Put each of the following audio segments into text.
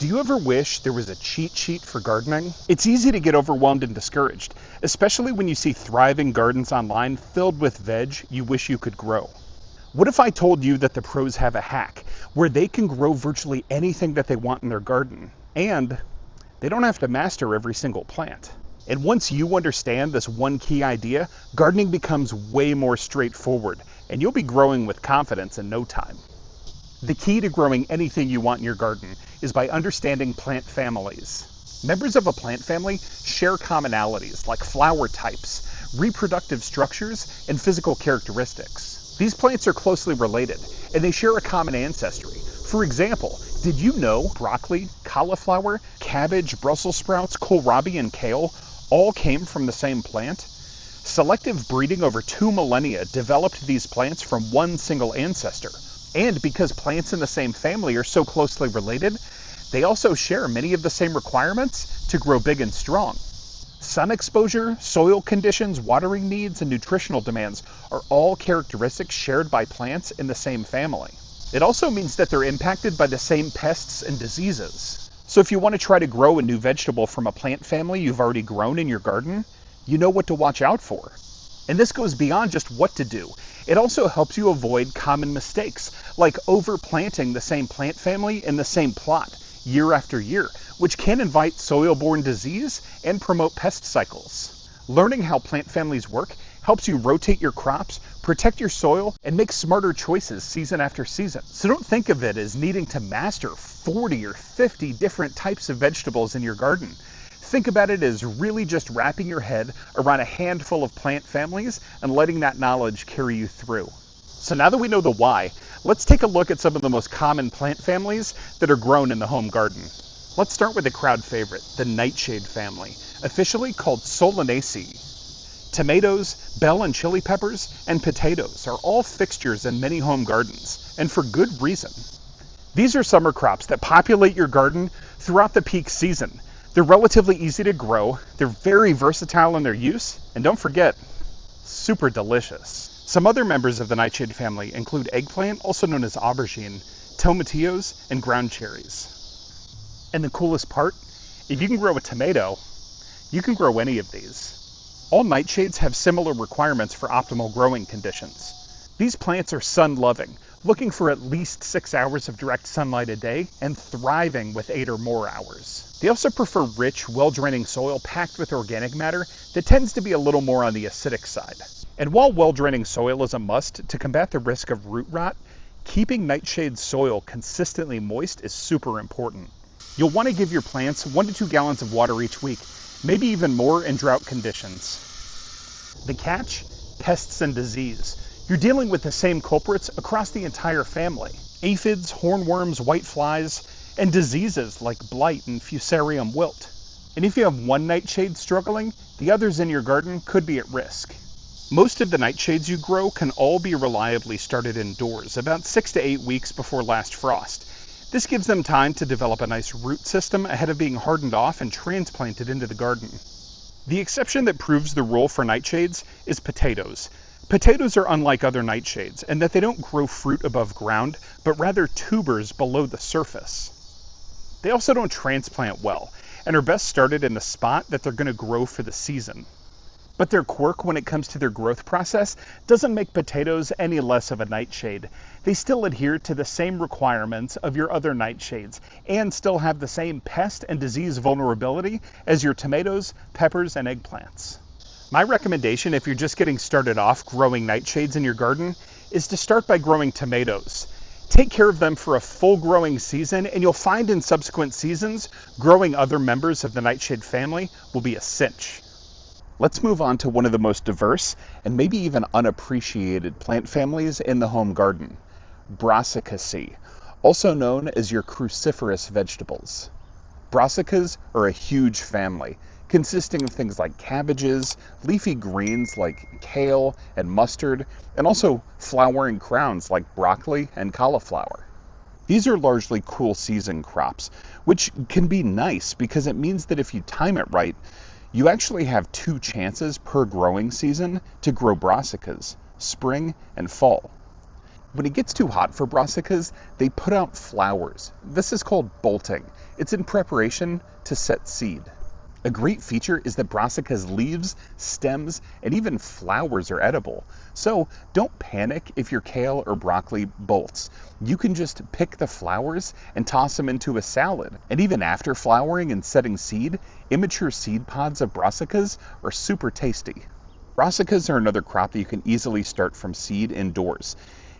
Do you ever wish there was a cheat sheet for gardening? It's easy to get overwhelmed and discouraged, especially when you see thriving gardens online filled with veg you wish you could grow. What if I told you that the pros have a hack where they can grow virtually anything that they want in their garden, and they don't have to master every single plant? And once you understand this one key idea, gardening becomes way more straightforward, and you'll be growing with confidence in no time. The key to growing anything you want in your garden is by understanding plant families. Members of a plant family share commonalities like flower types, reproductive structures, and physical characteristics. These plants are closely related, and they share a common ancestry. For example, did you know broccoli, cauliflower, cabbage, Brussels sprouts, kohlrabi, and kale all came from the same plant? Selective breeding over 2 millennia developed these plants from one single ancestor. And because plants in the same family are so closely related, they also share many of the same requirements to grow big and strong. Sun exposure, soil conditions, watering needs, and nutritional demands are all characteristics shared by plants in the same family. It also means that they're impacted by the same pests and diseases. So if you want to try to grow a new vegetable from a plant family you've already grown in your garden, you know what to watch out for. And this goes beyond just what to do. It also helps you avoid common mistakes, like overplanting the same plant family in the same plot year after year, which can invite soil-borne disease and promote pest cycles. Learning how plant families work helps you rotate your crops, protect your soil, and make smarter choices season after season. So don't think of it as needing to master 40 or 50 different types of vegetables in your garden. Think about it as really just wrapping your head around a handful of plant families and letting that knowledge carry you through. So now that we know the why, let's take a look at some of the most common plant families that are grown in the home garden. Let's start with a crowd favorite, the nightshade family, officially called Solanaceae. Tomatoes, bell and chili peppers, and potatoes are all fixtures in many home gardens, and for good reason. These are summer crops that populate your garden throughout the peak season. They're relatively easy to grow, they're very versatile in their use, and don't forget, super delicious. Some other members of the nightshade family include eggplant, also known as aubergine, tomatillos, and ground cherries. And the coolest part, if you can grow a tomato, you can grow any of these. All nightshades have similar requirements for optimal growing conditions. These plants are sun-loving, looking for at least 6 hours of direct sunlight a day, and thriving with 8 or more hours. They also prefer rich, well-draining soil packed with organic matter that tends to be a little more on the acidic side. And while well-draining soil is a must to combat the risk of root rot, keeping nightshade soil consistently moist is super important. You'll want to give your plants 1 to 2 gallons of water each week, maybe even more in drought conditions. The catch? Pests and disease. You're dealing with the same culprits across the entire family. Aphids, hornworms, whiteflies, and diseases like blight and fusarium wilt. And if you have one nightshade struggling, the others in your garden could be at risk. Most of the nightshades you grow can all be reliably started indoors, about 6 to 8 weeks before last frost. This gives them time to develop a nice root system ahead of being hardened off and transplanted into the garden. The exception that proves the rule for nightshades is potatoes. Potatoes are unlike other nightshades in that they don't grow fruit above ground, but rather tubers below the surface. They also don't transplant well, and are best started in the spot that they're going to grow for the season. But their quirk when it comes to their growth process doesn't make potatoes any less of a nightshade. They still adhere to the same requirements of your other nightshades, and still have the same pest and disease vulnerability as your tomatoes, peppers, and eggplants. My recommendation if you're just getting started off growing nightshades in your garden is to start by growing tomatoes. Take care of them for a full growing season, and you'll find in subsequent seasons, growing other members of the nightshade family will be a cinch. Let's move on to one of the most diverse and maybe even unappreciated plant families in the home garden, Brassicaceae, also known as your cruciferous vegetables. Brassicas are a huge family, consisting of things like cabbages, leafy greens like kale and mustard, and also flowering crowns like broccoli and cauliflower. These are largely cool season crops, which can be nice because it means that if you time it right, you actually have 2 chances per growing season to grow brassicas, spring and fall. When it gets too hot for brassicas, they put out flowers. This is called bolting. It's in preparation to set seed. A great feature is that brassicas' leaves, stems, and even flowers are edible. So don't panic if your kale or broccoli bolts. You can just pick the flowers and toss them into a salad. And even after flowering and setting seed, immature seed pods of brassicas are super tasty. Brassicas are another crop that you can easily start from seed indoors.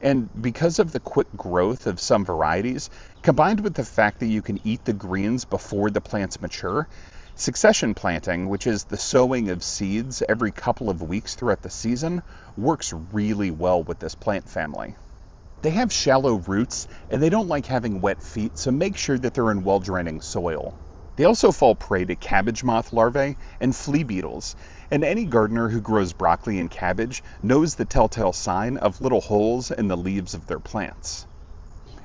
And because of the quick growth of some varieties, combined with the fact that you can eat the greens before the plants mature, succession planting, which is the sowing of seeds every couple of weeks throughout the season, works really well with this plant family. They have shallow roots and they don't like having wet feet, so make sure that they're in well-draining soil. They also fall prey to cabbage moth larvae and flea beetles, and any gardener who grows broccoli and cabbage knows the telltale sign of little holes in the leaves of their plants.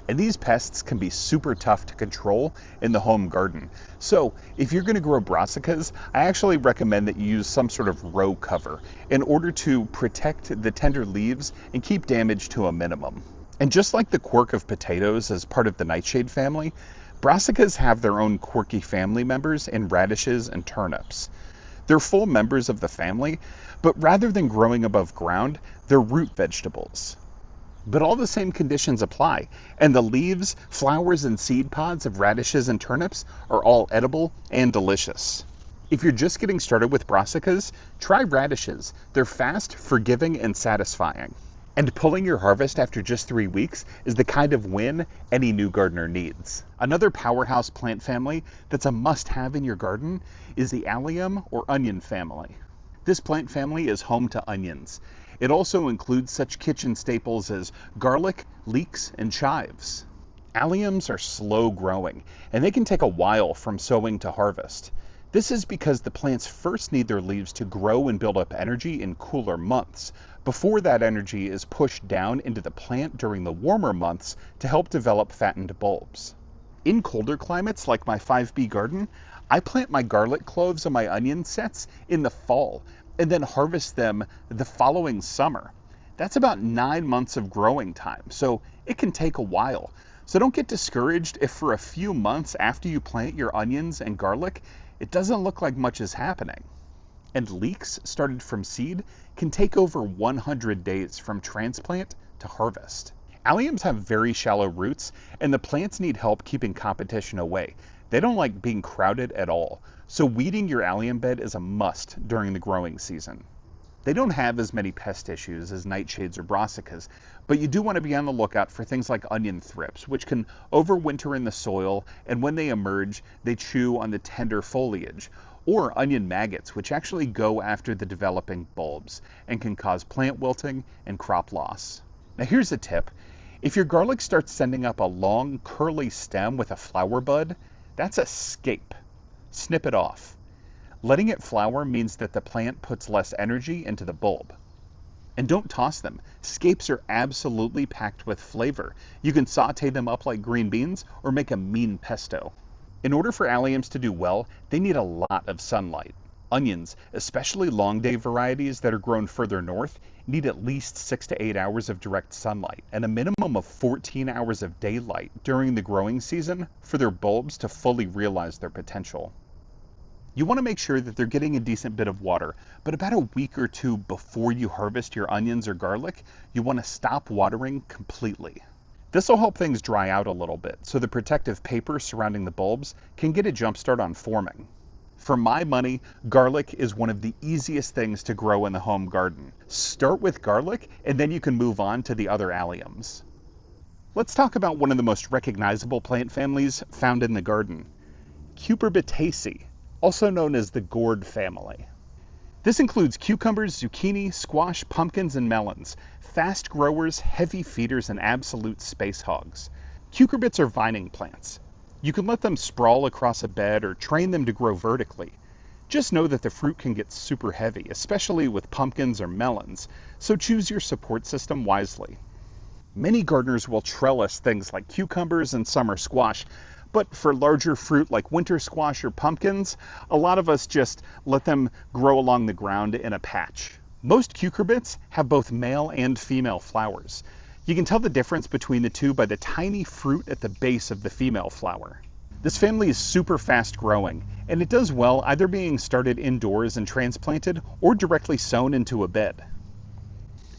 And these pests can be super tough to control in the home garden. So if you're going to grow brassicas, I actually recommend that you use some sort of row cover in order to protect the tender leaves and keep damage to a minimum. And just like the quirk of potatoes as part of the nightshade family, brassicas have their own quirky family members in radishes and turnips. They're full members of the family, but rather than growing above ground, they're root vegetables. But all the same conditions apply, and the leaves, flowers, and seed pods of radishes and turnips are all edible and delicious. If you're just getting started with brassicas, try radishes. They're fast, forgiving, and satisfying. And pulling your harvest after just 3 weeks is the kind of win any new gardener needs. Another powerhouse plant family that's a must-have in your garden is the allium or onion family. This plant family is home to onions. It also includes such kitchen staples as garlic, leeks, and chives. Alliums are slow growing, and they can take a while from sowing to harvest. This is because the plants first need their leaves to grow and build up energy in cooler months, before that energy is pushed down into the plant during the warmer months to help develop fattened bulbs. In colder climates like my 5B garden, I plant my garlic cloves and my onion sets in the fall and then harvest them the following summer. That's about 9 months of growing time, so it can take a while. So don't get discouraged if for a few months after you plant your onions and garlic, it doesn't look like much is happening. And leeks started from seed can take over 100 days from transplant to harvest. Alliums have very shallow roots, and the plants need help keeping competition away. They don't like being crowded at all, so weeding your allium bed is a must during the growing season. They don't have as many pest issues as nightshades or brassicas, but you do want to be on the lookout for things like onion thrips, which can overwinter in the soil, and when they emerge, they chew on the tender foliage, or onion maggots, which actually go after the developing bulbs and can cause plant wilting and crop loss. Now here's a tip. If your garlic starts sending up a long, curly stem with a flower bud, that's a scape. Snip it off. Letting it flower means that the plant puts less energy into the bulb. And don't toss them. Scapes are absolutely packed with flavor. You can saute them up like green beans or make a mean pesto. In order for alliums to do well, they need a lot of sunlight. Onions, especially long day varieties that are grown further north, need at least 6 to 8 hours of direct sunlight and a minimum of 14 hours of daylight during the growing season for their bulbs to fully realize their potential. You want to make sure that they're getting a decent bit of water, but about a week or two before you harvest your onions or garlic, you want to stop watering completely. This will help things dry out a little bit, so the protective paper surrounding the bulbs can get a jump start on forming. For my money, garlic is one of the easiest things to grow in the home garden. Start with garlic, and then you can move on to the other alliums. Let's talk about one of the most recognizable plant families found in the garden, Cucurbitaceae, also known as the gourd family. This includes cucumbers, zucchini, squash, pumpkins, and melons, fast growers, heavy feeders, and absolute space hogs. Cucurbits are vining plants. You can let them sprawl across a bed or train them to grow vertically. Just know that the fruit can get super heavy, especially with pumpkins or melons, so choose your support system wisely. Many gardeners will trellis things like cucumbers and summer squash, but for larger fruit like winter squash or pumpkins, a lot of us just let them grow along the ground in a patch. Most cucurbits have both male and female flowers. You can tell the difference between the two by the tiny fruit at the base of the female flower. This family is super fast growing, and it does well either being started indoors and transplanted or directly sown into a bed.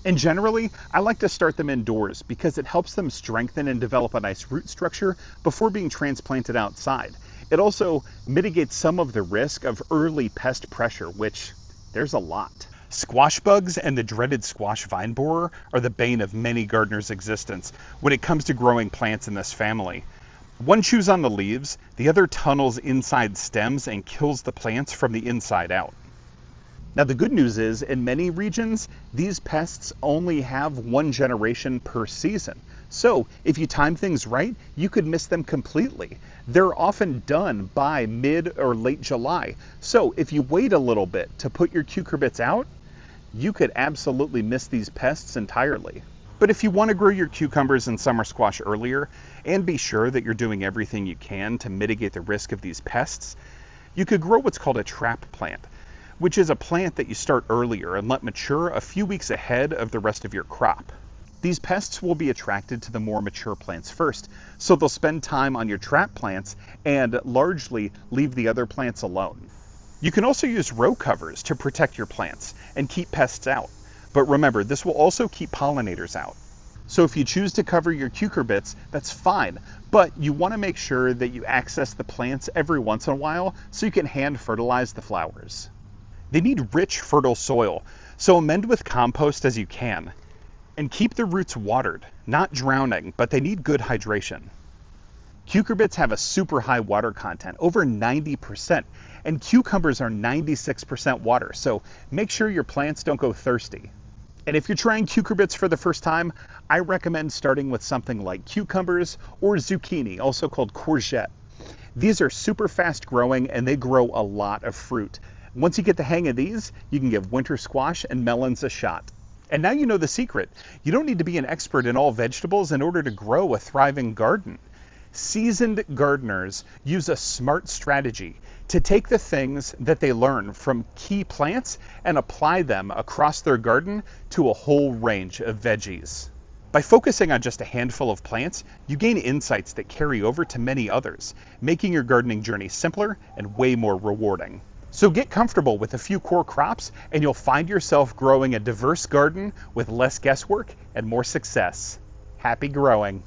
And generally, I like to start them indoors because it helps them strengthen and develop a nice root structure before being transplanted outside. It also mitigates some of the risk of early pest pressure, which there's a lot. Squash bugs and the dreaded squash vine borer are the bane of many gardeners' existence when it comes to growing plants in this family. One chews on the leaves, the other tunnels inside stems and kills the plants from the inside out. Now the good news is, in many regions, these pests only have one generation per season. So if you time things right, you could miss them completely. They're often done by mid or late July. So if you wait a little bit to put your cucurbits out, you could absolutely miss these pests entirely. But if you want to grow your cucumbers and summer squash earlier, and be sure that you're doing everything you can to mitigate the risk of these pests, you could grow what's called a trap plant, which is a plant that you start earlier and let mature a few weeks ahead of the rest of your crop. These pests will be attracted to the more mature plants first, so they'll spend time on your trap plants and largely leave the other plants alone. You can also use row covers to protect your plants and keep pests out. But remember, this will also keep pollinators out. So if you choose to cover your cucurbits, that's fine, but you want to make sure that you access the plants every once in a while so you can hand fertilize the flowers. They need rich, fertile soil, so amend with compost as you can. And keep the roots watered, not drowning, but they need good hydration. Cucurbits have a super high water content, over 90%, and cucumbers are 96% water, so make sure your plants don't go thirsty. And if you're trying cucurbits for the first time, I recommend starting with something like cucumbers or zucchini, also called courgette. These are super fast growing and they grow a lot of fruit. Once you get the hang of these, you can give winter squash and melons a shot. And now you know the secret. You don't need to be an expert in all vegetables in order to grow a thriving garden. Seasoned gardeners use a smart strategy to take the things that they learn from key plants and apply them across their garden to a whole range of veggies. By focusing on just a handful of plants, you gain insights that carry over to many others, making your gardening journey simpler and way more rewarding. So get comfortable with a few core crops and you'll find yourself growing a diverse garden with less guesswork and more success. Happy growing!